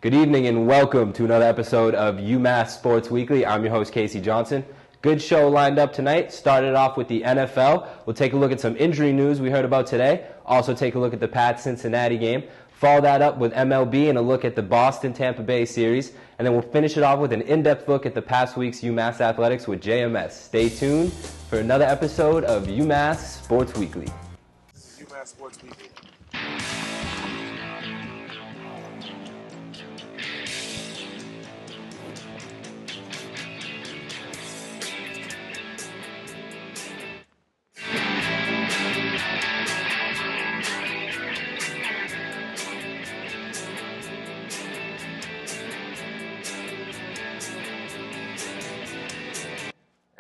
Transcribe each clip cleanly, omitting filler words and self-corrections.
Good evening and welcome to another episode of UMass Sports Weekly. I'm your host, Casey Johnson. Good show lined up tonight. Started off with the NFL. We'll take a look at some injury news we heard about today. Also take a look at the Pats-Cincinnati game. Follow that up with MLB and a look at the Boston-Tampa Bay series. And then we'll finish it off with an in-depth look at the past week's UMass athletics with JMS. Stay tuned for another episode of UMass Sports Weekly. UMass Sports Weekly.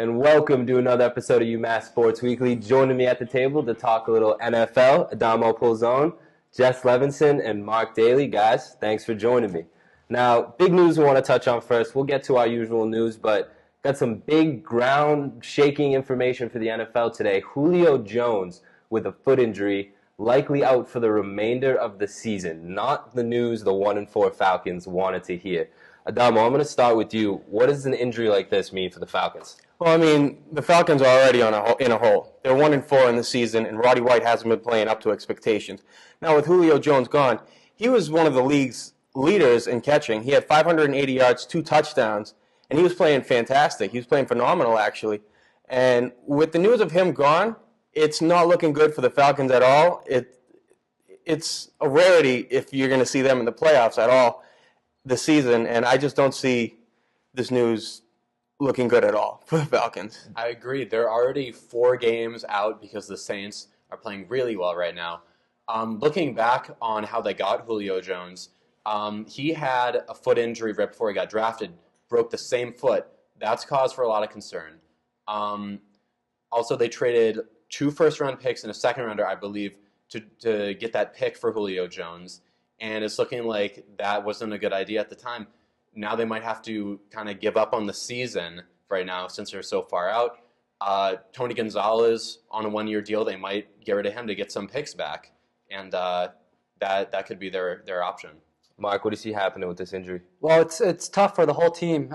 And welcome to another episode of UMass Sports Weekly. Joining me at the table to talk a little NFL, Adamo Pulzone, Jess Levinson, and Mark Daly. Guys, thanks for joining me. Now, big news we want to touch on first. We'll get to our usual news, but got some big ground-shaking information for the NFL today. Julio Jones with a foot injury, likely out for the remainder of the season. Not the news the 1-4 Falcons wanted to hear. Adamo, I'm going to start with you. What does an injury like this mean for the Falcons? Well, I mean, the Falcons are already in a hole. They're 1-4 in the season, and Roddy White hasn't been playing up to expectations. Now, with Julio Jones gone, he was one of the league's leaders in catching. He had 580 yards, 2 touchdowns, and he was playing fantastic. He was playing phenomenal, actually. And with the news of him gone, it's not looking good for the Falcons at all. It's a rarity if you're going to see them in the playoffs at all this season, and I just don't see this news looking good at all for the Falcons. I agree. They're already 4 games out because the Saints are playing really well right now. Looking back on how they got Julio Jones, he had a foot injury right before he got drafted, broke the same foot. That's cause for a lot of concern. Also, they traded 2 first-round picks and a second-rounder, I believe, to get that pick for Julio Jones. And it's looking like that wasn't a good idea at the time. Now they might have to kind of give up on the season right now since they're so far out. Tony Gonzalez on a 1-year deal, they might get rid of him to get some picks back. And that could be their option. Mark, what do you see happening with this injury? Well, it's tough for the whole team.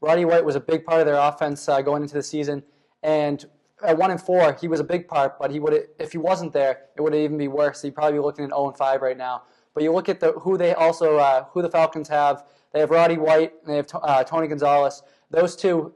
Roddy White was a big part of their offense going into the season. And at 1-4, he was a big part, but if he wasn't there, it would even be worse. He'd probably be looking at 0-5 right now. But you look at who the Falcons have. They have Roddy White and they have Tony Gonzalez. Those two,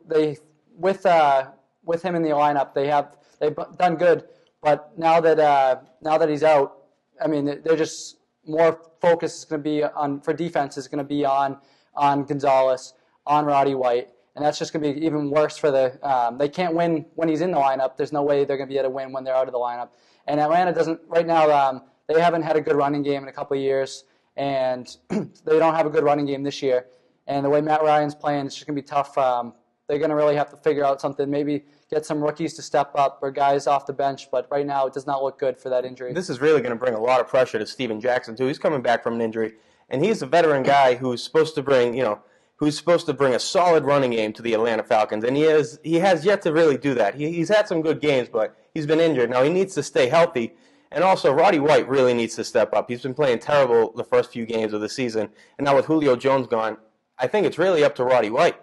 with him in the lineup, they've done good. But now that he's out, I mean, they're just more focus is going to be on for defense is going to be on Gonzalez, on Roddy White. And that's just going to be even worse for they can't win when he's in the lineup. There's no way they're going to be able to win when they're out of the lineup. And Atlanta doesn't, right now, they haven't had a good running game in a couple of years, and they don't have a good running game this year. And the way Matt Ryan's playing, it's just going to be tough. They're going to really have to figure out something, maybe get some rookies to step up or guys off the bench. But right now, it does not look good for that injury. This is really going to bring a lot of pressure to Steven Jackson, too. He's coming back from an injury, and he's a veteran guy who's supposed to bring a solid running game to the Atlanta Falcons, and he has yet to really do that. He's had some good games, but he's been injured. Now he needs to stay healthy, and also Roddy White really needs to step up. He's been playing terrible the first few games of the season, and now with Julio Jones gone, I think it's really up to Roddy White.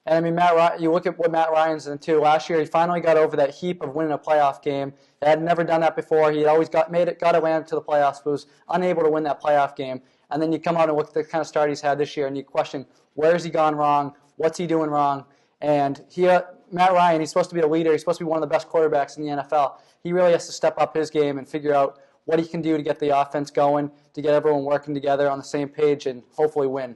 And I mean, you look at what Matt Ryan's done too. Last year, he finally got over that heap of winning a playoff game. He had never done that before. He had always got Atlanta to the playoffs, but was unable to win that playoff game. And then you come out and look at the kind of start he's had this year, and you question, where has he gone wrong? What's he doing wrong? And Matt Ryan, he's supposed to be a leader. He's supposed to be one of the best quarterbacks in the NFL. He really has to step up his game and figure out what he can do to get the offense going, to get everyone working together on the same page, and hopefully win.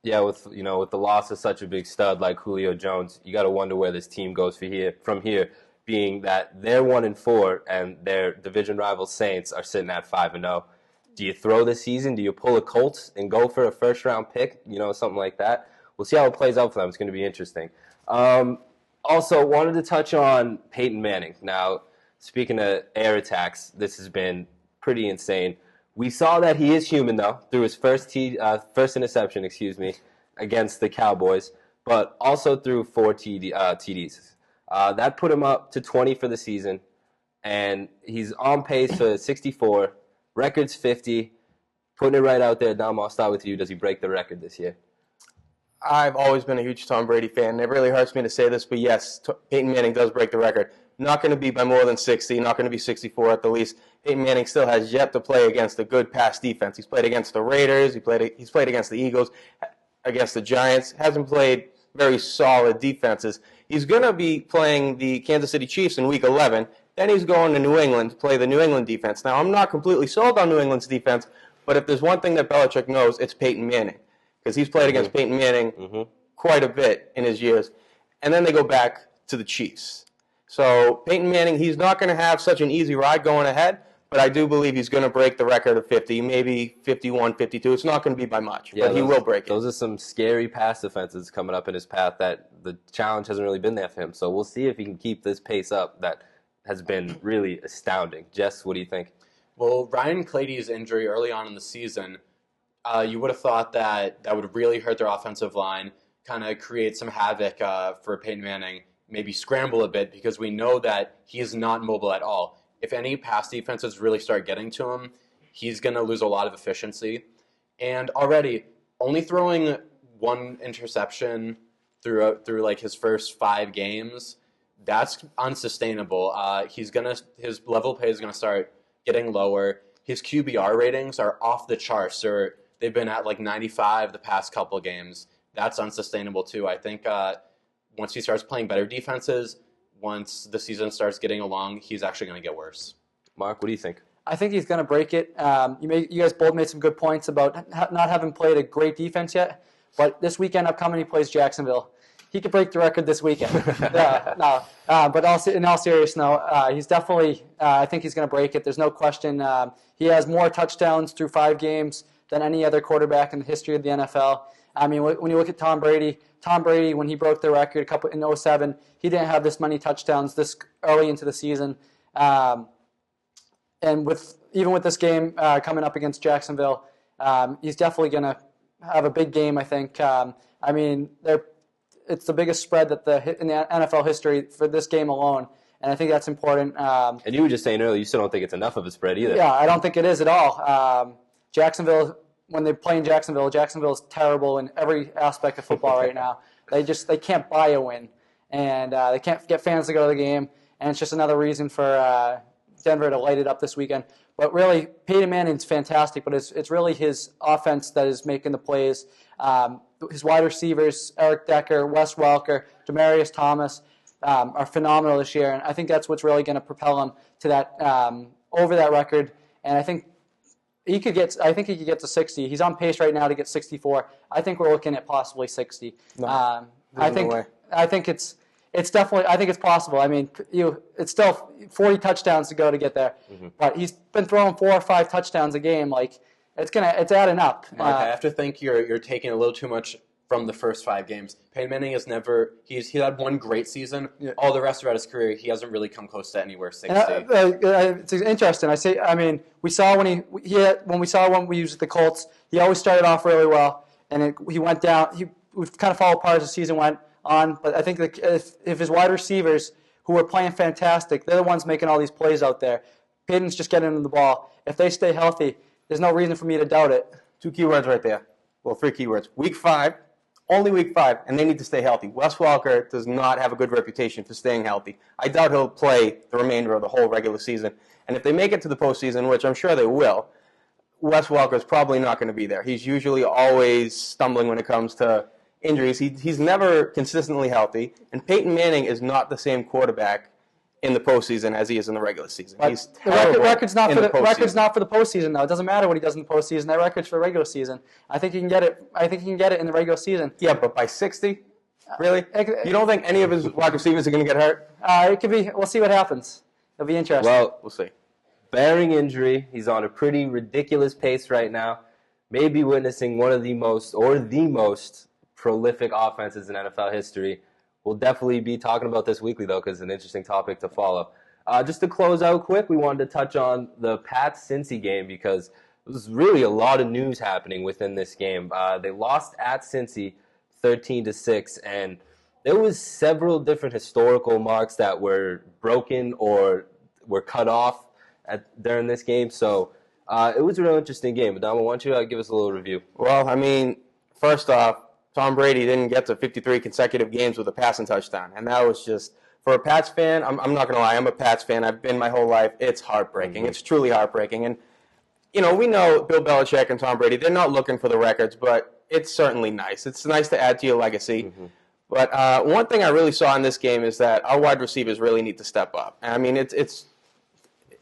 Yeah, with the loss of such a big stud like Julio Jones, you got to wonder where this team goes from here, being that they're 1-4 and their division rival Saints are sitting at 5-0. Do you throw this season? Do you pull a Colts and go for a first-round pick? Something like that. We'll see how it plays out for them. It's going to be interesting. Also, wanted to touch on Peyton Manning. Now, speaking of air attacks, this has been pretty insane. We saw that he is human, though, through his first interception, against the Cowboys, but also through 4 TDs. That put him up to 20 for the season, and he's on pace for 64, records 50, Putting it right out there, Dom, I'll start with you. Does he break the record this year? I've always been a huge Tom Brady fan. It really hurts me to say this, but yes, Peyton Manning does break the record. Not going to be by more than 60, not going to be 64 at the least. Peyton Manning still has yet to play against a good pass defense. He's played against the Raiders. He's played against the Eagles, against the Giants. Hasn't played very solid defenses. He's going to be playing the Kansas City Chiefs in Week 11. Then he's going to New England to play the New England defense. Now, I'm not completely sold on New England's defense, but if there's one thing that Belichick knows, it's Peyton Manning. Because he's played against Peyton Manning quite a bit in his years. And then they go back to the Chiefs. So Peyton Manning, he's not going to have such an easy ride going ahead, but I do believe he's going to break the record of 50, maybe 51, 52. It's not going to be by much, but he will break it. Those are some scary pass defenses coming up in his path that the challenge hasn't really been there for him. So we'll see if he can keep this pace up that has been really astounding. Jess, what do you think? Well, Ryan Clady's injury early on in the season, you would have thought that would really hurt their offensive line, kind of create some havoc for Peyton Manning, maybe scramble a bit, because we know that he is not mobile at all. If any pass defenses really start getting to him, he's going to lose a lot of efficiency. And already, only throwing one interception through like his first 5 games, that's unsustainable. His level pay is going to start getting lower. His QBR ratings are off the charts. They've been at like 95 the past couple of games. That's unsustainable too. I think once he starts playing better defenses, once the season starts getting along, he's actually going to get worse. Mark, what do you think? I think he's going to break it. You guys both made some good points about not having played a great defense yet, but this weekend upcoming he plays Jacksonville. He could break the record this weekend. But in all seriousness, he's definitely. I think he's going to break it. There's no question. He has more touchdowns through 5 games than any other quarterback in the history of the NFL. I mean, when you look at Tom Brady, when he broke the record in 2007, he didn't have this many touchdowns this early into the season. And even with this game coming up against Jacksonville, he's definitely going to have a big game, I think. I mean, it's the biggest spread in the NFL history for this game alone, and I think that's important. And you were just saying earlier, you still don't think it's enough of a spread either. Yeah, I don't think it is at all. Jacksonville, when they play in Jacksonville is terrible in every aspect of football right now. They can't buy a win, and they can't get fans to go to the game, and it's just another reason for Denver to light it up this weekend. But really, Peyton Manning's fantastic, but it's really his offense that is making the plays. His wide receivers, Eric Decker, Wes Welker, Demaryius Thomas, are phenomenal this year, and I think that's what's really going to propel him to that over that record. And I think he could get to 60. He's on pace right now to get 64. I think we're looking at possibly 60. No way. I think it's definitely. I think it's possible. I mean, it's still 40 touchdowns to go to get there, but he's been throwing 4 or 5 touchdowns a game. Like it's adding up. Mark, I have to think you're taking a little too much from the first 5 games. Peyton Manning has never. He had one great season. Yeah. All the rest throughout his career, he hasn't really come close to anywhere 60. It's interesting. We saw when we used the Colts, he always started off really well, and he went down. We kind of followed apart as the season went on. But I think that if his wide receivers, who are playing fantastic, they're the ones making all these plays out there. Peyton's just getting them the ball. If they stay healthy, there's no reason for me to doubt it. 2 keywords right there. Well, 3 keywords. Week 5. Only week 5, and they need to stay healthy. Wes Welker does not have a good reputation for staying healthy. I doubt he'll play the remainder of the whole regular season. And if they make it to the postseason, which I'm sure they will, Wes Welker is probably not going to be there. He's usually always stumbling when it comes to injuries. He's never consistently healthy, and Peyton Manning is not the same quarterback in the postseason as he is in the regular season. But the record's not for the postseason, though. It doesn't matter what he does in the postseason. That record's for the regular season. I think he can get it. I think he can get it in the regular season. Yeah, but by 60, really? You don't think any of his wide receivers are going to get hurt? It could be. We'll see what happens. It'll be interesting. Well, we'll see. Barring injury, he's on a pretty ridiculous pace right now. Maybe witnessing one of the most prolific offenses in NFL history. We'll definitely be talking about this weekly, though, because it's an interesting topic to follow. Just to close out quick, we wanted to touch on the Pats-Cincy game because there's really a lot of news happening within this game. They lost at Cincy 13-6, and there was several different historical marks that were broken or were cut off during this game. So It was a real interesting game. Adama, why don't you give us a little review? Well, I mean, first off, Tom Brady didn't get to 53 consecutive games with a passing touchdown, and that was just, for a Pats fan, I'm not going to lie, I'm a Pats fan. I've been my whole life. It's heartbreaking. It's truly heartbreaking. And, we know Bill Belichick and Tom Brady, they're not looking for the records, but it's certainly nice. It's nice to add to your legacy. But one thing I really saw in this game is that our wide receivers really need to step up. I mean, it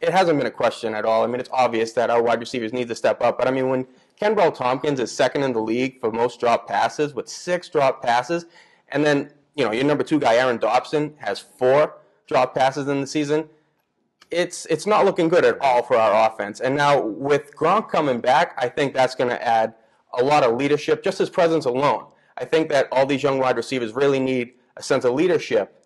hasn't been a question at all. I mean, it's obvious that our wide receivers need to step up. But, I mean, when Kenbrell Tompkins is second in the league for most drop passes with 6 drop passes, and then, your number 2 guy, Aaron Dobson, has 4 drop passes in the season, it's not looking good at all for our offense. And now with Gronk coming back, I think that's going to add a lot of leadership, just his presence alone. I think that all these young wide receivers really need a sense of leadership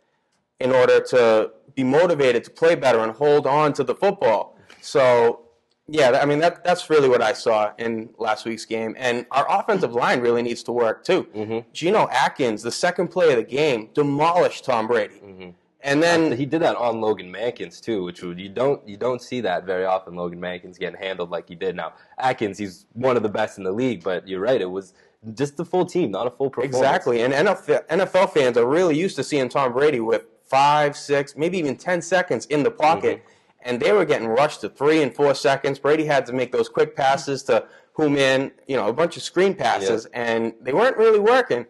in order to be motivated to play better and hold on to the football. So, yeah, I mean, that's really what I saw in last week's game. And our offensive line really needs to work, too. Geno Atkins, the second play of the game, demolished Tom Brady. And then he did that on Logan Mankins too, which you don't see that very often. Logan Mankins getting handled like he did. Now Atkins, he's one of the best in the league, but you're right, it was just the full team, not a full performance. Exactly, and NFL fans are really used to seeing Tom Brady with 5, 6, maybe even 10 seconds in the pocket, and they were getting rushed to 3 and 4 seconds. Brady had to make those quick passes to Human, a bunch of screen passes, and they weren't really working.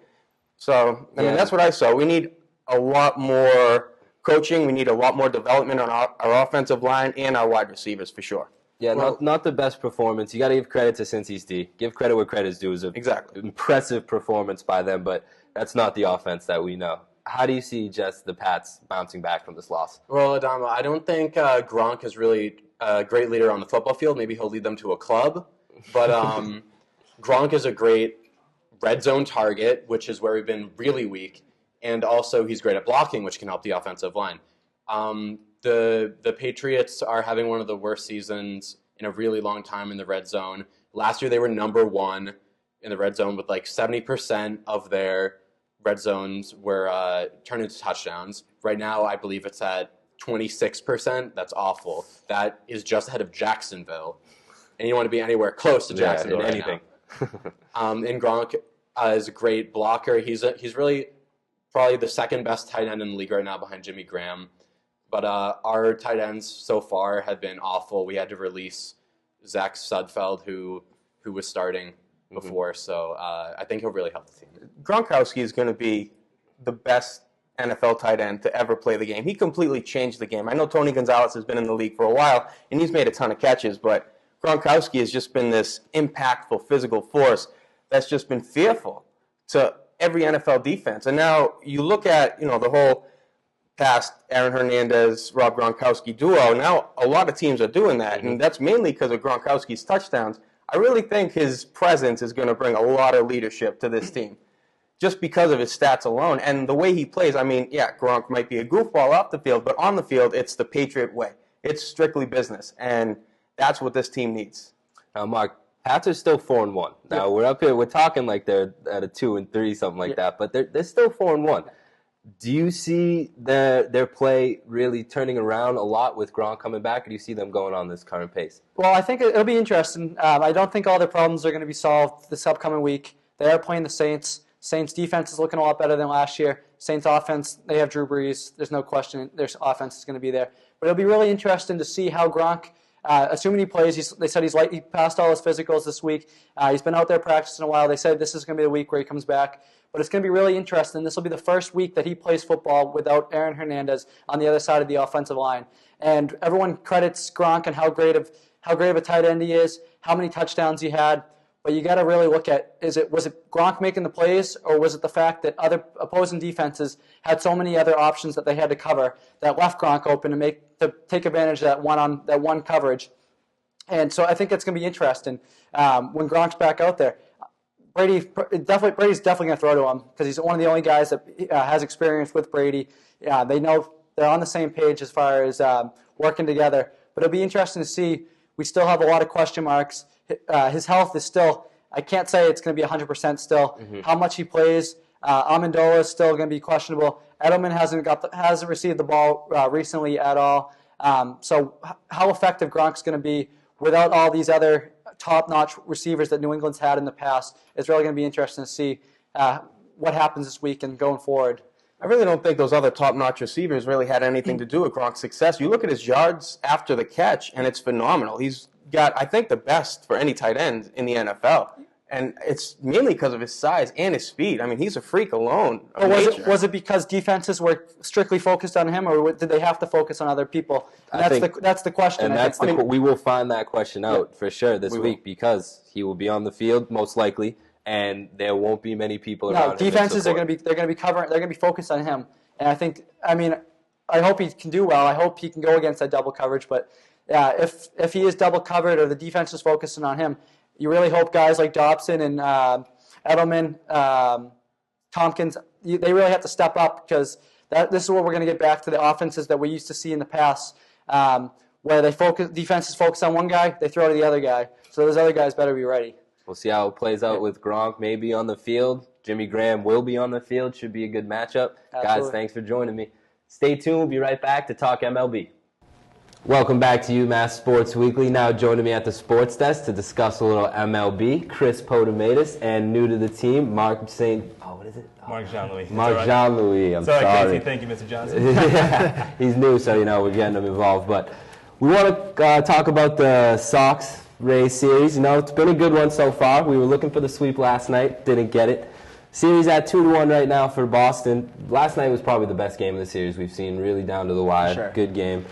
So, I mean, that's what I saw. We need a lot more coaching. We need a lot more development on our offensive line and our wide receivers for sure. Yeah, not the best performance. You got to give credit to Cincy's D. Give credit where credit is due. It was an impressive performance by them, but that's not the offense that we know. How do you see just the Pats bouncing back from this loss? Well, Adama, I don't think Gronk is really a great leader on the football field. Maybe he'll lead them to a club, but Gronk is a great red zone target, which is where we've been really weak. And also, he's great at blocking, which can help the offensive line. The Patriots are having one of the worst seasons in a really long time in the red zone. Last year, they were number 1 in the red zone with like 70% of their red zones were turned into touchdowns. Right now, I believe it's at 26%. That's awful. That is just ahead of Jacksonville. And you don't want to be anywhere close to Jacksonville right now. And Gronk is a great blocker. He's really probably the second best tight end in the league right now behind Jimmy Graham. But our tight ends so far have been awful. We had to release Zach Sudfeld, who was starting before. So I think he'll really help the team. Gronkowski is going to be the best NFL tight end to ever play the game. He completely changed the game. I know Tony Gonzalez has been in the league for a while, and he's made a ton of catches, but Gronkowski has just been this impactful physical force that's just been fearful to every NFL defense. And now you look at, the whole past Aaron Hernandez, Rob Gronkowski duo. Now a lot of teams are doing that, and that's mainly because of Gronkowski's touchdowns. I really think his presence is going to bring a lot of leadership to this team just because of his stats alone. And the way he plays, I mean, yeah, Gronk might be a goofball off the field, but on the field, it's the Patriot way. It's strictly business, and that's what this team needs. Now, Mark, Pats are still 4-1. Now we're up here. We're talking like they're at a 2-3, something like that. But they're still 4-1. Do you see their play really turning around a lot with Gronk coming back, or do you see them going on this current pace? Well, I think it'll be interesting. I don't think all their problems are going to be solved this upcoming week. They are playing the Saints. Saints defense is looking a lot better than last year. Saints offense, they have Drew Brees. There's no question their offense is going to be there. But it'll be really interesting to see how Gronk. Assuming he plays, they said he passed all his physicals this week. He's been out there practicing a while. They said this is going to be the week where he comes back. But it's going to be really interesting. This will be the first week that he plays football without Aaron Hernandez on the other side of the offensive line. And everyone credits Gronk and how great of a tight end he is, how many touchdowns he had. But you got to really look at, was it Gronk making the plays, or was it the fact that other opposing defenses had so many other options that they had to cover that left Gronk open to take advantage of that one coverage? And so I think it's going to be interesting when Gronk's back out there. Brady's definitely going to throw to him because he's one of the only guys that has experience with Brady. They know they're on the same page as far as working together. But it'll be interesting to see. We still have a lot of question marks. His health is still, I can't say it's going to be 100% still. How much he plays, Amendola is still going to be questionable. Edelman hasn't received the ball recently at all. So how effective Gronk's going to be without all these other top-notch receivers that New England's had in the past, it's really going to be interesting to see what happens this week and going forward. I really don't think those other top-notch receivers really had anything to do with Gronk's success. You look at his yards after the catch, and it's phenomenal. He's got, I think, the best for any tight end in the NFL. And it's mainly because of his size and his speed. I mean, he's a freak alone. Was it because defenses were strictly focused on him, or did they have to focus on other people? That's the question. And we will find that question out for sure this week, because he will be on the field most likely, and there won't be many people around. Defenses are going to be covering. They're going to be focused on him, and I hope he can do well. I hope he can go against that double coverage. But yeah, if he is double covered or the defense is focusing on him, you really hope guys like Dobson and Edelman, Tompkins, they really have to step up, because this is where we're going to get back to the offenses that we used to see in the past, where defenses focus on one guy, they throw to the other guy. So those other guys better be ready. We'll see how it plays out with Gronk maybe on the field. Jimmy Graham will be on the field. Should be a good matchup. Absolutely. Guys, thanks for joining me. Stay tuned. We'll be right back to talk MLB. Welcome back to UMass Sports Weekly. Now joining me at the sports desk to discuss a little MLB, Chris Potomatis, and new to the team, Mark Jean-Louis. Mark Jean-Louis. I'm sorry. Casey. Thank you, Mr. Johnson. Yeah, he's new, so we're getting him involved. But we want to talk about the Sox-Rays series. It's been a good one so far. We were looking for the sweep last night, didn't get it. Series at 2-1 right now for Boston. Last night was probably the best game of the series we've seen, really down to the wire. Sure. Good game.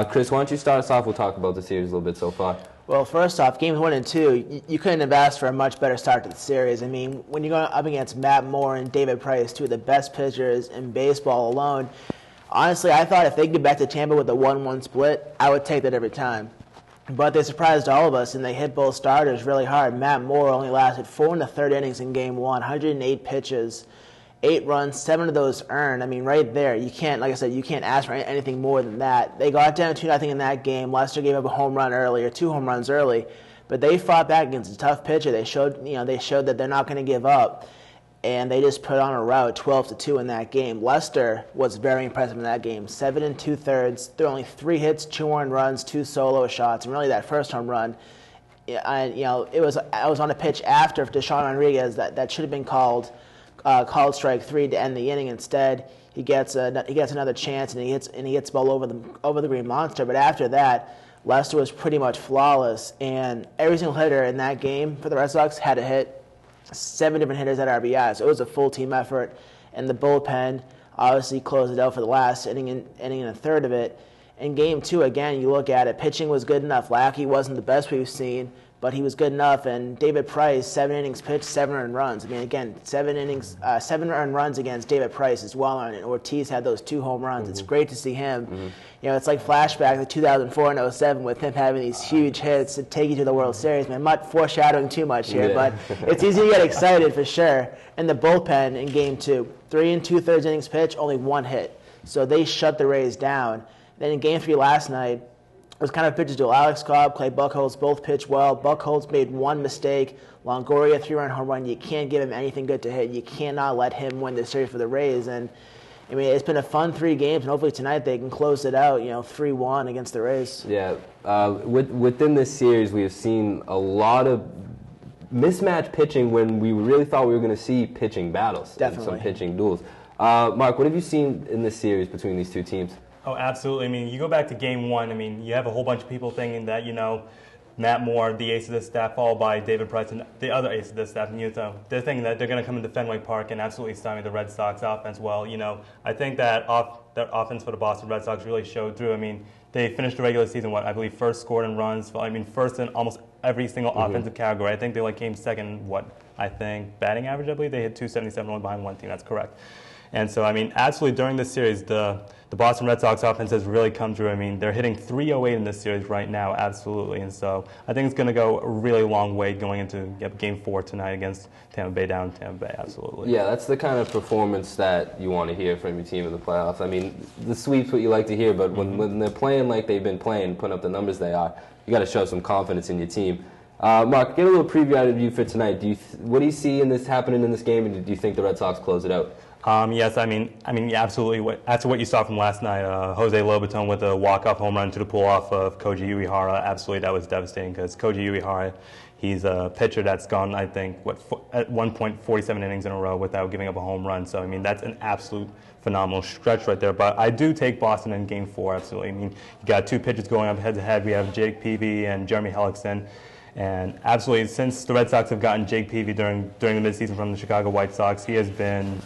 Chris, why don't you start us off? We'll talk about the series a little bit so far. Well, first off, games 1 and 2, you couldn't have asked for a much better start to the series. I mean, when you're going up against Matt Moore and David Price, two of the best pitchers in baseball alone, honestly, I thought if they could get back to Tampa with a 1-1 split, I would take that every time. But they surprised all of us, and they hit both starters really hard. Matt Moore only lasted 4 1/3 innings in Game 1, 108 pitches, 8 runs, 7 of those earned. I mean, right there, you can't, like I said, you can't ask for anything more than that. They got down 2-0 in that game. Lester gave up a home run early, or 2 home runs early, but they fought back against a tough pitcher. They showed that they're not going to give up, and they just put on a rout, 12-2 in that game. Lester was very impressive in that game. 7 2/3. There were only 3 hits, 2 earned runs, 2 solo shots, and really that first home run, I was on a pitch after Deshaun Rodriguez that should have been called strike 3 to end the inning. Instead, he gets another chance, and he hits ball over the Green Monster. But after that, Lester was pretty much flawless, and every single hitter in that game for the Red Sox had a hit. 7 different hitters at RBI, so it was a full team effort. And the bullpen obviously closed it out for the last inning and a third of it. In Game 2, again, you look at it, pitching was good enough. Lackey wasn't the best we've seen, but he was good enough. And David Price, 7 innings pitched, 7 earned runs. I mean, again, 7 earned runs against David Price is well earned. And Ortiz had those 2 home runs. Mm-hmm. It's great to see him. Mm-hmm. It's like flashback to 2004 and 2007 with him having these huge hits to take you to the World Series. Man, I'm not foreshadowing too much here, but it's easy to get excited for sure. And the bullpen in Game 2, 3 2/3 innings pitched, only 1 hit. So they shut the Rays down. Then in Game 3 last night, it was kind of a pitcher's duel. Alex Cobb, Clay Buchholz both pitched well. Buchholz made 1 mistake. Longoria, 3-run home run. You can't give him anything good to hit. You cannot let him win the series for the Rays. And I mean, it's been a fun 3 games, and hopefully tonight they can close it out, 3-1 against the Rays. Yeah, within this series, we have seen a lot of mismatched pitching when we really thought we were going to see pitching battles. Definitely. And some pitching duels. Mark, what have you seen in this series between these two teams? Oh, absolutely. I mean, you go back to Game 1, I mean, you have a whole bunch of people thinking that, Matt Moore, the ace of the staff, followed by David Price, and the other ace of the staff, they're thinking that they're going to come into Fenway Park and absolutely stymie the Red Sox offense. Well, I think that offense for the Boston Red Sox really showed through. I mean, they finished the regular season, I believe, first scored in runs. First in almost every single offensive category. I think they came second, batting average, I believe. They hit 277 only behind one team. That's correct. And so, absolutely during this series, the Boston Red Sox offense has really come through. They're hitting 308 in this series right now, absolutely. And so I think it's going to go a really long way going into Game 4 tonight against Tampa Bay down in Tampa Bay, absolutely. Yeah, that's the kind of performance that you want to hear from your team in the playoffs. The sweep's what you like to hear, but when they're playing like they've been playing, putting up the numbers they are, you got to show some confidence in your team. Mark, get a little preview out of you for tonight. What do you see in this happening in this game, and do you think the Red Sox close it out? Yes, I mean, absolutely. After what you saw from last night, Jose Lobaton with a walk-off home run to the pull-off of Koji Uehara, absolutely, that was devastating because Koji Uehara, he's a pitcher that's gone, I think, at 1.47 innings in a row without giving up a home run. So, I mean, that's an absolute phenomenal stretch right there. But I do take Boston in Game 4, absolutely. I mean, you got two pitchers going up head-to-head. We have Jake Peavy and Jeremy Hellickson. And absolutely, since the Red Sox have gotten Jake Peavy during the midseason from the Chicago White Sox, he has been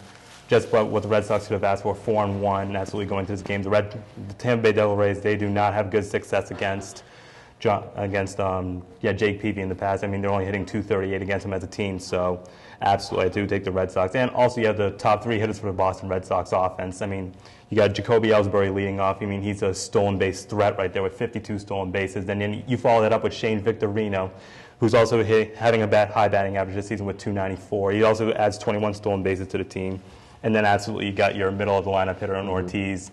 just what the Red Sox should have asked for, 4-1, absolutely going to this game. The Tampa Bay Devil Rays, they do not have good success against Jake Peavy in the past. I mean, they're only hitting .238 against him as a team, so absolutely, I do take the Red Sox. And also, you have the top three hitters for the Boston Red Sox offense. I mean, you got Jacoby Ellsbury leading off. I mean, he's a stolen base threat right there with 52 stolen bases. And then you follow that up with Shane Victorino, who's also having a high batting average this season with .294. He also adds 21 stolen bases to the team. And then absolutely, you got your middle-of-the-lineup hitter in Ortiz.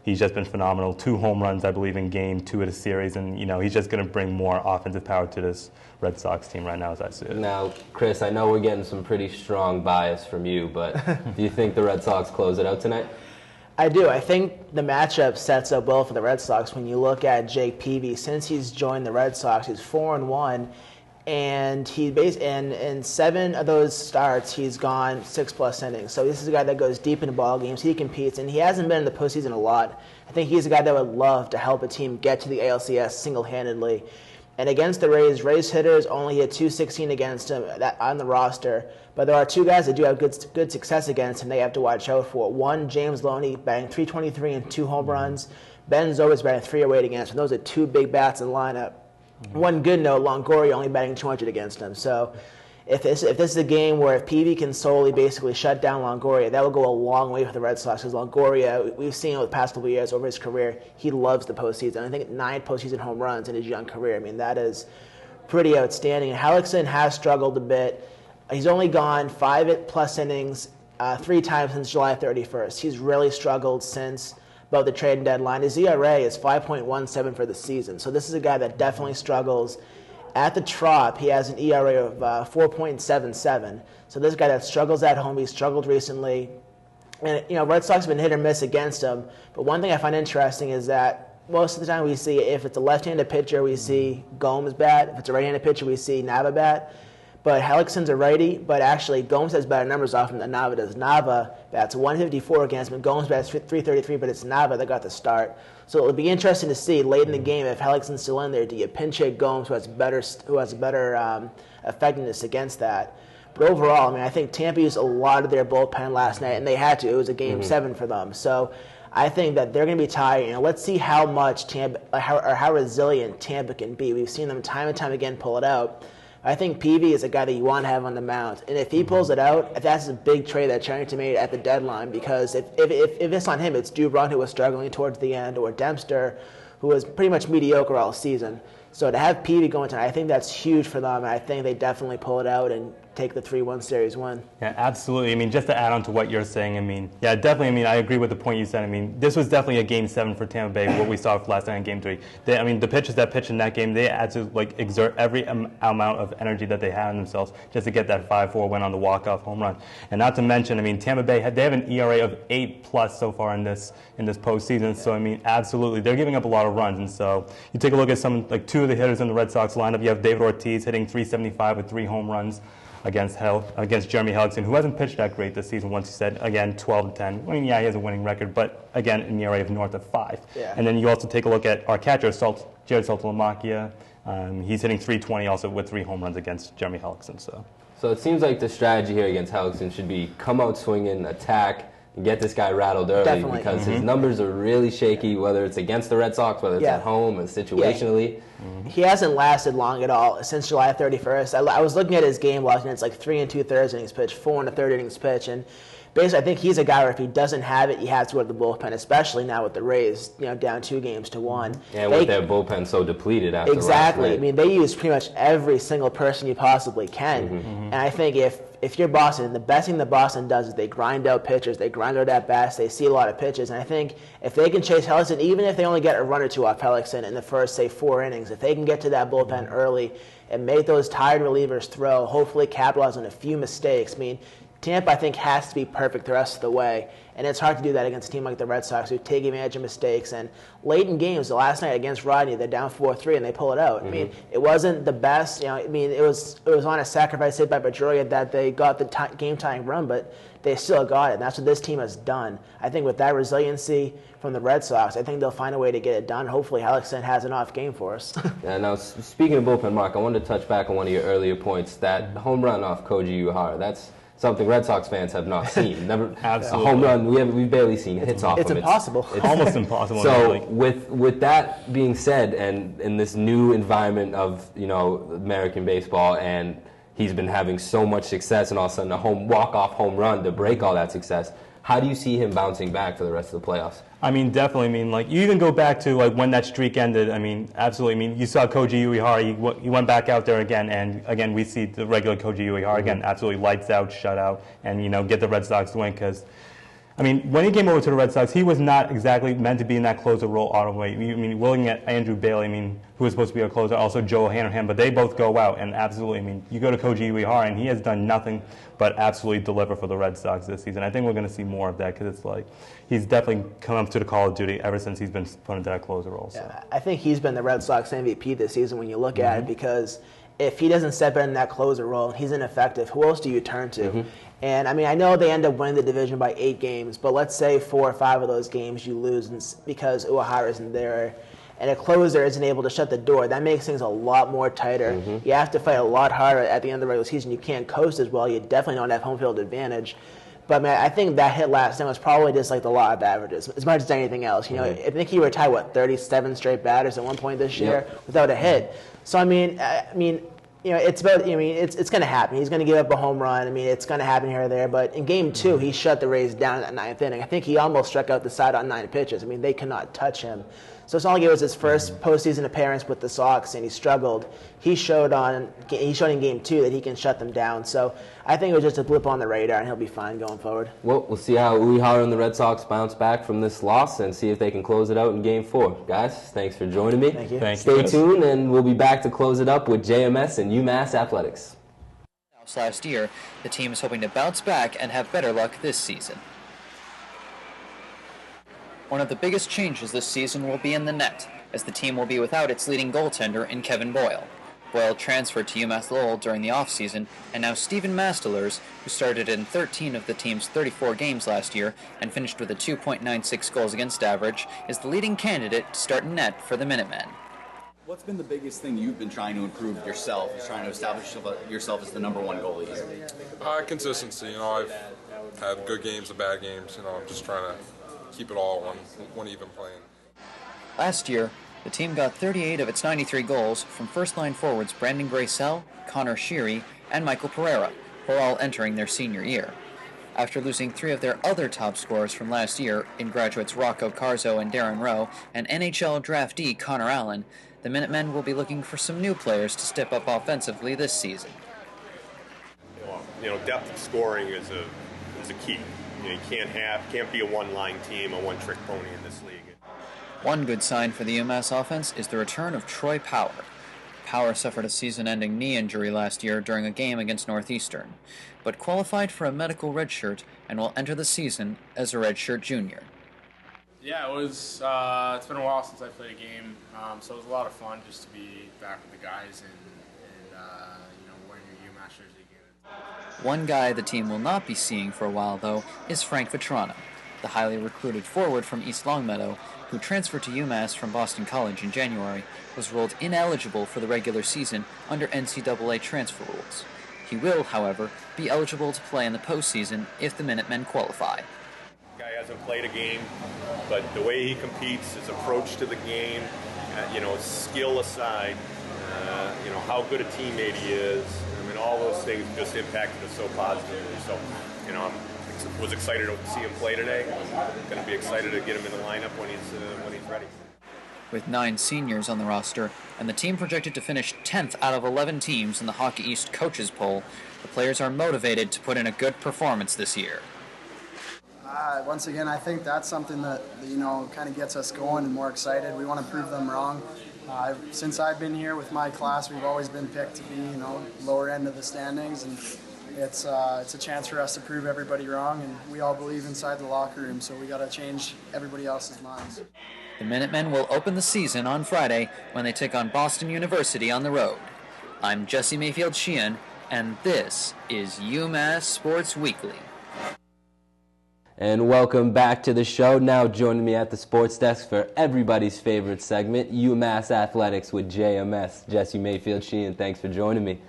He's just been phenomenal. 2 home runs, I believe, in Game 2 of the series. And, he's just going to bring more offensive power to this Red Sox team right now, as I see it. Now, Chris, I know we're getting some pretty strong bias from you, but do you think the Red Sox close it out tonight? I do. I think the matchup sets up well for the Red Sox. When you look at Jake Peavy, since he's joined the Red Sox, he's 4-1. And in 7 of those starts, he's gone 6+ innings. So this is a guy that goes deep into ball games. He competes, and he hasn't been in the postseason a lot. I think he's a guy that would love to help a team get to the ALCS single-handedly. And against the Rays hitters only hit .216 against him on the roster. But there are 2 guys that do have good success against him they have to watch out for. One, James Loney, batting .323 and 2 home runs. Ben Zobrist batting .308 against him. Those are 2 big bats in the lineup. One good note, Longoria only batting .200 against him. So if this is a game where if Peavy can solely basically shut down Longoria, that will go a long way for the Red Sox. Because Longoria, we've seen over the past couple of years over his career, he loves the postseason. I think 9 postseason home runs in his young career. I mean, that is pretty outstanding. And Hellickson has struggled a bit. He's only gone 5+ innings 3 times since July 31st. He's really struggled since about the trade deadline. His ERA is 5.17 for the season. So this is a guy that definitely struggles. At the Trop, he has an ERA of 4.77. So this guy that struggles at home, he's struggled recently. And, Red Sox have been hit or miss against him. But one thing I find interesting is that most of the time we see, if it's a left-handed pitcher, we see Gomes bat. If it's a right-handed pitcher, we see Nava bat. But Hellickson's a righty, but actually Gomes has better numbers off him than Nava does. Nava bats 154 against him, Gomes bats 333, but it's Nava that got the start. So it'll be interesting to see late in the game if Hellickson's still in there. Do you pinch hit Gomes, who has better effectiveness against that? But overall, I think Tampa used a lot of their bullpen last night, and they had to. It was a Game 7 for them. So I think that they're going to be tired. Let's see how much how resilient Tampa can be. We've seen them time and time again pull it out. I think Peavy is a guy that you want to have on the mound. And if he pulls it out, that's a big trade that Cherington made at the deadline, because if it's on him, it's Dubron, who was struggling towards the end, or Dempster, who was pretty much mediocre all season. So to have Peavy going tonight, I think that's huge for them. I think they definitely pull it out and take the 3-1 series win. Yeah, absolutely. Just to add on to what you're saying, definitely, I agree with the point you said. This was definitely a Game 7 for Tampa Bay, what we saw last night in Game 3. The pitchers that pitched in that game, they had to exert every amount of energy that they had in themselves just to get that 5-4 win on the walk-off home run. And not to mention, Tampa Bay, they have an ERA of 8+ so far in this postseason. So, absolutely, they're giving up a lot of runs. And so you take a look at 2 of the hitters in the Red Sox lineup. You have David Ortiz hitting .375 with 3 home runs against Jeremy Hellickson, who hasn't pitched that great this season. Once he said, again, 12-10. He has a winning record, but again, an ERA of north of 5. Yeah. And then you also take a look at our catcher, Jared Saltalamacchia. He's hitting .320 also with 3 home runs against Jeremy Hellickson. So it seems like the strategy here against Hellickson should be come out swinging, attack, and get this guy rattled early. Definitely. Because his numbers are really shaky, whether it's against the Red Sox, whether it's at home, and situationally. He hasn't lasted long at all since July 31st. I was looking at his game log, and it's 3 2/3 innings pitch, 4 1/3 innings pitch, and basically, I think he's a guy where if he doesn't have it, he has to go to the bullpen, especially now with the Rays, down 2-1. And with their bullpen so depleted after exactly. last night. I mean, they use pretty much every single person you possibly can. And I think if you're Boston, the best thing that Boston does is they grind out pitchers, they grind out at-bats, they see a lot of pitches. And I think if they can chase Hellickson, even if they only get a run or two off Hellickson in the first, say, 4 innings, if they can get to that bullpen early and make those tired relievers throw, hopefully capitalize on a few mistakes. I mean, Tampa, I think, has to be perfect the rest of the way, and it's hard to do that against a team like the Red Sox who take advantage of mistakes. And late in games, the last night against Rodney, they're down 4-3 and they pull it out. I mean, it wasn't the best. I mean, it was on a sacrifice hit by Pedroia that they got the game-tying run, but they still got it. And that's what this team has done. I think with that resiliency from the Red Sox, I think they'll find a way to get it done. Hopefully, Hellickson has an off game for us. Yeah, now, speaking of bullpen, Mark, I wanted to touch back on one of your earlier points, that home run off Koji Uehara. That's something Red Sox fans have not seen. Never Absolutely. A home run. We've barely seen hits off It's him. impossible. It's Almost impossible. So really. with that being said, and in this new environment of American baseball, and he's been having so much success, and all of a sudden a walk-off home run to break all that success. How do you see him bouncing back for the rest of the playoffs? I mean, definitely. I mean, like, you even go back to like when that streak ended. I mean, absolutely. I mean, you saw Koji Uehara. He went back out there again, and again we see the regular Koji Uehara again, absolutely lights out, shutout, and get the Red Sox to win. Because, I mean, when he came over to the Red Sox, he was not exactly meant to be in that closer role all the way. I mean, we're looking at Andrew Bailey. I mean, who was supposed to be a closer, also Joe Hanrahan, but they both go out, and absolutely. I mean, you go to Koji Uehara, and he has done nothing but absolutely deliver for the Red Sox this season. I think we're going to see more of that because it's like he's definitely come up to the call of duty ever since he's been put into that closer role. So. Yeah, I think he's been the Red Sox MVP this season when you look at it, because if he doesn't step in that closer role, he's ineffective. Who else do you turn to? And I mean, I know they end up winning the division by 8 games, but let's say 4 or 5 of those games you lose because Uehara isn't there, and a closer isn't able to shut the door. That makes things a lot more tighter. You have to fight a lot harder at the end of the regular season. You can't coast as well. You definitely don't have home field advantage. But man, I think that hit last night was probably just like the law of averages, as much as anything else. I think he retired 37 straight batters at one point this year without a hit. So I mean, it's about. It's going to happen. He's going to give up a home run. I mean, it's going to happen here or there. But in Game 2, he shut the Rays down in that 9th inning. I think he almost struck out the side on 9 pitches. I mean, they cannot touch him. So it's not like it was his first postseason appearance with the Sox, and he struggled. He showed in Game 2 that he can shut them down. So I think it was just a blip on the radar, and he'll be fine going forward. Well, we'll see how Uehara and the Red Sox bounce back from this loss and see if they can close it out in Game 4. Guys, thanks for joining me. Thank you. Stay tuned, and we'll be back to close it up with JMS and UMass Athletics. Last year, the team is hoping to bounce back and have better luck this season. One of the biggest changes this season will be in the net, as the team will be without its leading goaltender in Kevin Boyle. Boyle transferred to UMass Lowell during the offseason, and now Stephen Mastelers, who started in 13 of the team's 34 games last year and finished with a 2.96 goals against average, is the leading candidate to start in net for the Minutemen. What's been the biggest thing you've been trying to improve yourself, trying to establish yourself as the number 1 goalie here? Consistency. I've had good games and bad games. I'm just trying to keep it all one even playing. Last year, the team got 38 of its 93 goals from first-line forwards Brandon Graysell, Connor Sheary, and Michael Pereira, who are all entering their senior year. After losing 3 of their other top scorers from last year in graduates Rocco Carzo and Darren Rowe, and NHL draftee Connor Allen, the Minutemen will be looking for some new players to step up offensively this season. Depth of scoring is a key. You can't be a one-line team, a one-trick pony in this league. One good sign for the UMass offense is the return of Troy Power. Power suffered a season-ending knee injury last year during a game against Northeastern, but qualified for a medical redshirt and will enter the season as a redshirt junior. Yeah, it's been a while since I played a game, so it was a lot of fun just to be back with the guys and wearing your UMass jersey again. One guy the team will not be seeing for a while, though, is Frank Vetrano, the highly recruited forward from East Longmeadow, who transferred to UMass from Boston College in January, was ruled ineligible for the regular season under NCAA transfer rules. He will, however, be eligible to play in the postseason if the Minutemen qualify. Guy hasn't played a game, but the way he competes, his approach to the game, skill aside, how good a teammate he is. I mean, all those things just impacted us so positively. So, I'm was excited to see him play today. Going to be excited to get him in the lineup when he's ready. With 9 seniors on the roster and the team projected to finish 10th out of 11 teams in the Hockey East coaches poll, the players are motivated to put in a good performance this year. Once again, I think that's something that kind of gets us going and more excited. We want to prove them wrong. Since I've been here with my class, we've always been picked to be lower end of the standings, and it's a chance for us to prove everybody wrong. And we all believe inside the locker room, so we got to change everybody else's minds. The Minutemen will open the season on Friday when they take on Boston University on the road. I'm Jesse Mayfield Sheehan, and this is UMass Sports Weekly. And welcome back to the show. Now joining me at the sports desk for everybody's favorite segment, UMass Athletics with JMS. Jesse Mayfield Sheehan, thanks for joining me.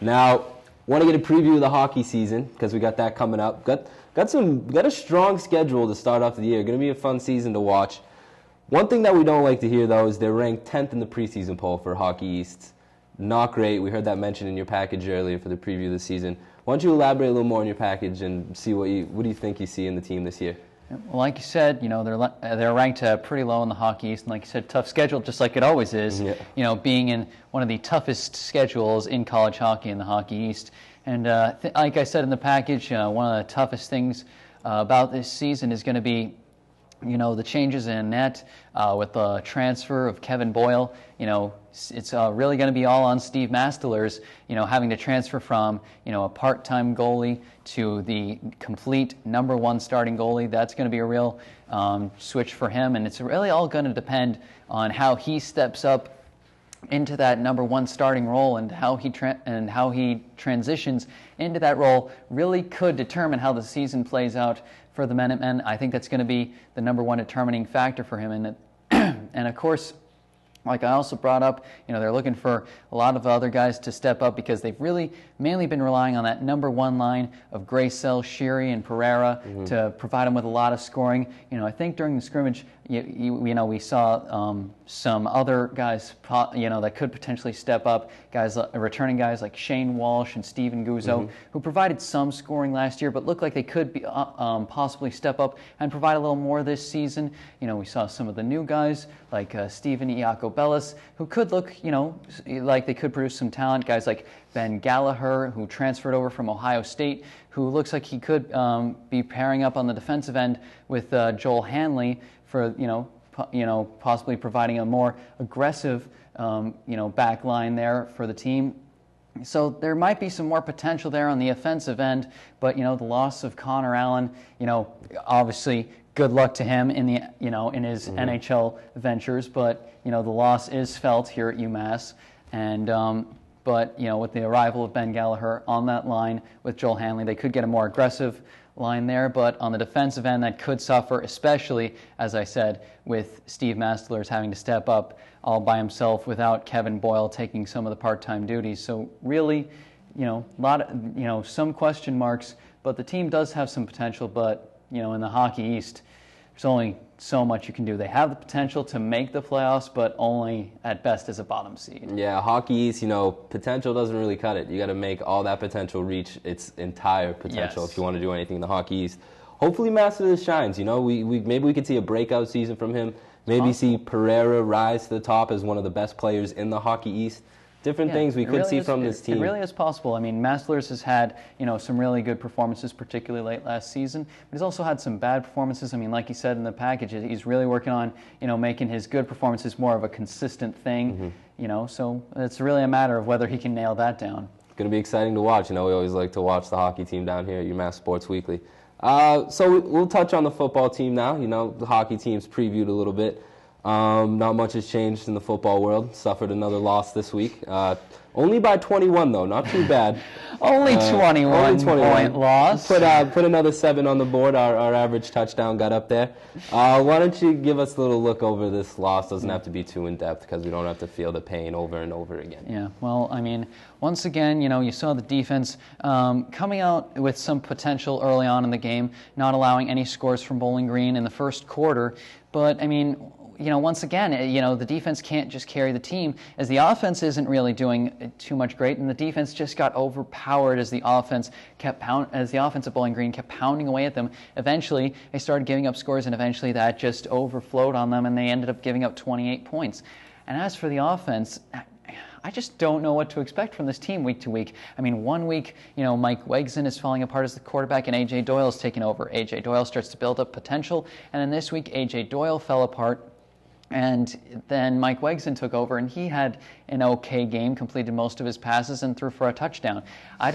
Now, want to get a preview of the hockey season because we got that coming up. Got a strong schedule to start off the year. Going to be a fun season to watch. One thing that we don't like to hear, though, is they're ranked 10th in the preseason poll for Hockey East. Not great. We heard that mentioned in your package earlier for the preview of the season. Why don't you elaborate a little more on your package and see what do you think you see in the team this year? Well, like you said, they're ranked pretty low in the Hockey East, and like you said, tough schedule, just like it always is. Yeah. Being in one of the toughest schedules in college hockey in the Hockey East, and like I said in the package, one of the toughest things about this season is going to be, the changes in net with the transfer of Kevin Boyle. It's really going to be all on Steve Mastelers, having to transfer from, a part-time goalie to the complete number 1 starting goalie. That's going to be a real switch for him, and it's really all going to depend on how he steps up into that number 1 starting role, and how he transitions into that role really could determine how the season plays out for the Minutemen. I think that's going to be the number 1 determining factor for him. And of course, like I also brought up, they're looking for a lot of other guys to step up because they've really mainly been relying on that number 1 line of Graysell, Sheary, and Pereira to provide them with a lot of scoring. I think during the scrimmage, we saw some other guys, that could potentially step up. Returning guys like Shane Walsh and Steven Guzzo, who provided some scoring last year, but looked like they could be possibly step up and provide a little more this season. We saw some of the new guys like Steven Iacobellis, who could look, like they could produce some talent. Guys like Ben Gallagher, who transferred over from Ohio State, who looks like he could be pairing up on the defensive end with Joel Hanley for, possibly providing a more aggressive, back line there for the team. So there might be some more potential there on the offensive end, but, the loss of Connor Allen, obviously good luck to him in the, in his NHL ventures, but, the loss is felt here at UMass. And, but, with the arrival of Ben Gallagher on that line with Joel Hanley, they could get a more aggressive line there, but on the defensive end, that could suffer, especially, as I said, with Steve Mastelers having to step up all by himself without Kevin Boyle taking some of the part-time duties. So really, some question marks, but the team does have some potential, but, in the Hockey East, there's only so much you can do. They have the potential to make the playoffs, but only at best as a bottom seed. Yeah, Hockey East, potential doesn't really cut it. You got to make all that potential reach its entire potential if you want to do anything in the Hockey East. Hopefully Mastelers shines. Maybe we could see a breakout season from him. Maybe see Pereira rise to the top as one of the best players in the Hockey East. Different things we could see from this team. It really is possible. I mean, Mastelers has had, some really good performances, particularly late last season. But he's also had some bad performances. I mean, like he said in the package, he's really working on, making his good performances more of a consistent thing. So it's really a matter of whether he can nail that down. It's going to be exciting to watch. We always like to watch the hockey team down here at UMass Sports Weekly. So we'll touch on the football team now. The hockey team's previewed a little bit. Not much has changed in the football world. Suffered another loss this week. Only by 21, though. Not too bad. only 21 point loss. Put another 7 on the board. Our average touchdown got up there. Why don't you give us a little look over this loss? Doesn't have to be too in-depth because we don't have to feel the pain over and over again. Yeah, well, I mean, once again, you saw the defense coming out with some potential early on in the game, not allowing any scores from Bowling Green in the first quarter. But, I mean, once again, the defense can't just carry the team, as the offense isn't really doing too much great, and the defense just got overpowered as the offensive Bowling Green kept pounding away at them. Eventually, they started giving up scores, and eventually that just overflowed on them, and they ended up giving up 28 points. And as for the offense, I just don't know what to expect from this team week to week. I mean, one week, Mike Wegson is falling apart as the quarterback and A.J. Doyle is taking over. A.J. Doyle starts to build up potential, and then this week, A.J. Doyle fell apart, and then Mike Wegson took over, and he had an okay game, completed most of his passes, and threw for a touchdown. I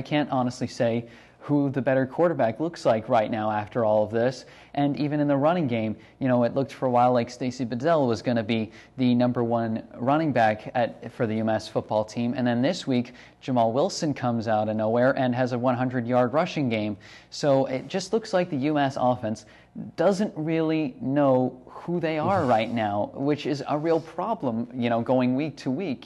can't honestly say who the better quarterback looks like right now after all of this. And even in the running game, it looked for a while like Stacy Bedell was going to be the number one running back for the UMass football team. And then this week, Jamal Wilson comes out of nowhere and has a 100-yard rushing game. So it just looks like the UMass offense doesn't really know who they are right now, which is a real problem, going week to week.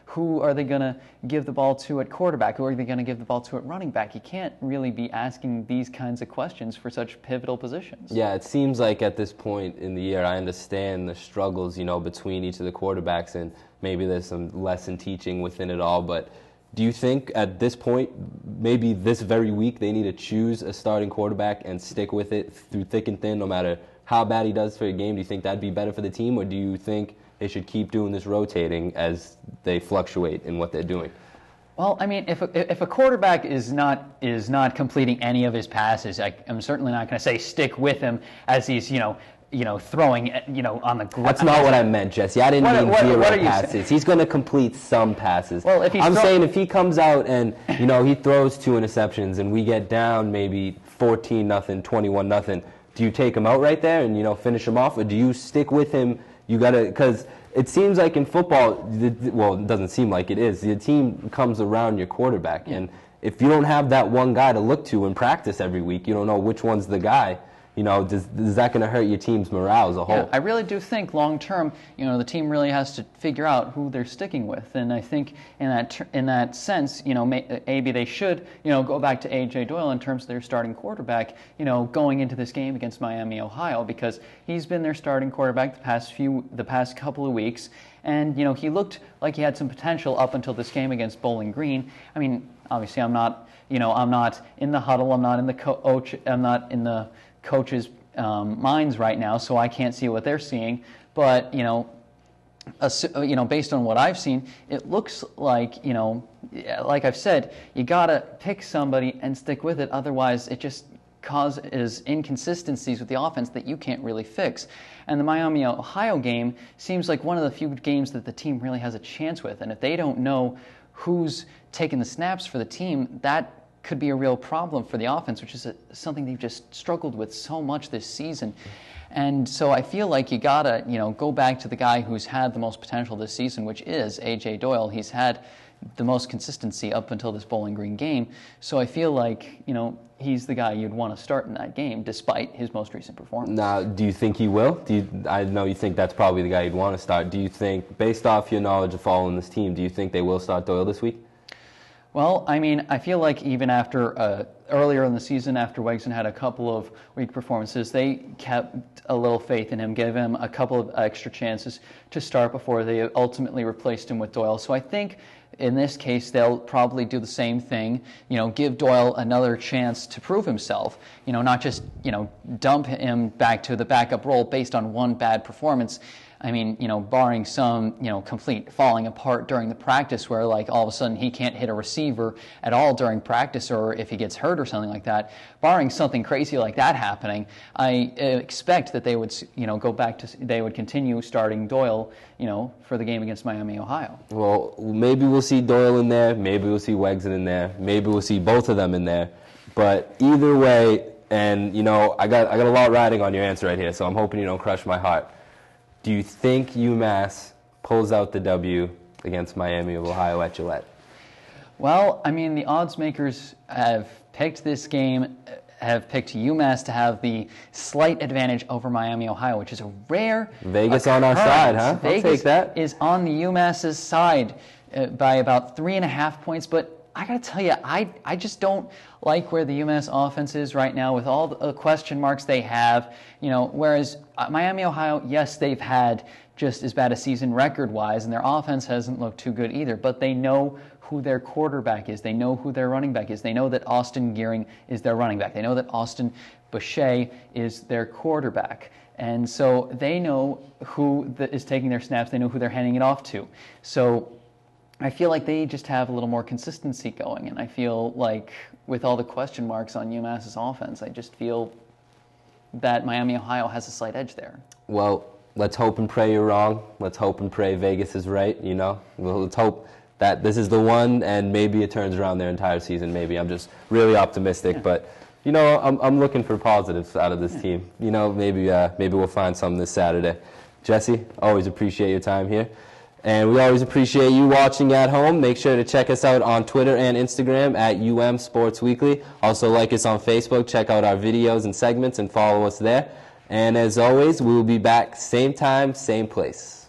Who are they going to give the ball to at quarterback? Who are they going to give the ball to at running back? You can't really be asking these kinds of questions for such pivotal positions. Yeah, it seems like at this point in the year, I understand the struggles, between each of the quarterbacks, and maybe there's some lesson teaching within it all, but do you think at this point, maybe this very week, they need to choose a starting quarterback and stick with it through thick and thin, no matter how bad he does for a game? Do you think that'd be better for the team, or do you think they should keep doing this rotating as they fluctuate in what they're doing? Well, I mean, if a quarterback is not completing any of his passes, I'm certainly not going to say stick with him as he's throwing on the ground. That's not what I meant, Jesse. I didn't mean zero passes. He's going to complete some passes. Well, I'm saying if he comes out and he throws 2 interceptions and we get down maybe 14-0, 21-0, do you take him out right there and finish him off, or do you stick with him? You got to, because it seems like in football, well, it doesn't seem like it is. The team comes around your quarterback, and if you don't have that one guy to look to in practice every week, you don't know which one's the guy. Is that going to hurt your team's morale as a whole? Yeah, I really do think long term, the team really has to figure out who they're sticking with, and I think in that sense, maybe they should, go back to A.J. Doyle in terms of their starting quarterback, going into this game against Miami, Ohio, because he's been their starting quarterback the past couple of weeks, and he looked like he had some potential up until this game against Bowling Green. I mean, obviously, I'm not in the huddle, I'm not in the coaches' minds right now, so I can't see what they're seeing. But based on what I've seen, it looks like like I've said, you gotta pick somebody and stick with it. Otherwise, it just causes inconsistencies with the offense that you can't really fix. And the Miami, Ohio game seems like one of the few games that the team really has a chance with. And if they don't know who's taking the snaps for the team, that could be a real problem for the offense, which is something they've just struggled with so much this season. And so I feel like you gotta, go back to the guy who's had the most potential this season, which is A.J. Doyle. He's had the most consistency up until this Bowling Green game. So I feel like, he's the guy you'd want to start in that game, despite his most recent performance. Now, do you think he will? I know you think that's probably the guy you'd want to start. Do you think, based off your knowledge of following this team, do you think they will start Doyle this week? Well, I mean, I feel like even after earlier in the season, after Wegson had a couple of weak performances, they kept a little faith in him, gave him a couple of extra chances to start before they ultimately replaced him with Doyle. So I think in this case, they'll probably do the same thing, give Doyle another chance to prove himself, not just, dump him back to the backup role based on one bad performance. I mean, barring some, complete falling apart during the practice where, like, all of a sudden he can't hit a receiver at all during practice, or if he gets hurt or something like that, barring something crazy like that happening, I expect that they would, they would continue starting Doyle, for the game against Miami, Ohio. Well, maybe we'll see Doyle in there, maybe we'll see Wegson in there, maybe we'll see both of them in there, but either way, and, I got a lot riding on your answer right here, so I'm hoping you don't crush my heart. Do you think UMass pulls out the W against Miami of Ohio at Gillette? Well, I mean, the odds makers have picked this game, have picked UMass to have the slight advantage over Miami, Ohio, which is a rare Vegas on our side, huh? Vegas I'll take that. Is on the UMass's side by about 3.5 points, but I got to tell you, I just don't like where the UMass offense is right now with all the question marks they have. Whereas Miami, Ohio, yes, they've had just as bad a season record-wise, and their offense hasn't looked too good either, but they know who their quarterback is. They know who their running back is. They know that Austin Gearing is their running back. They know that Austin Boucher is their quarterback. And so they know who is taking their snaps. They know who they're handing it off to. So I feel like they just have a little more consistency going. And I feel like with all the question marks on UMass's offense, I just feel that Miami, Ohio has a slight edge there. Well, let's hope and pray you're wrong. Let's hope and pray Vegas is right, Let's hope that this is the one, and maybe it turns around their entire season. Maybe. I'm just really optimistic, but I'm looking for positives out of this team. Maybe we'll find some this Saturday. Jesse, always appreciate your time here, and we always appreciate you watching at home. Make sure to check us out on Twitter and Instagram at UM Sports Weekly. Also like us on Facebook. Check out our videos and segments and follow us there. And as always, we will be back same time, same place.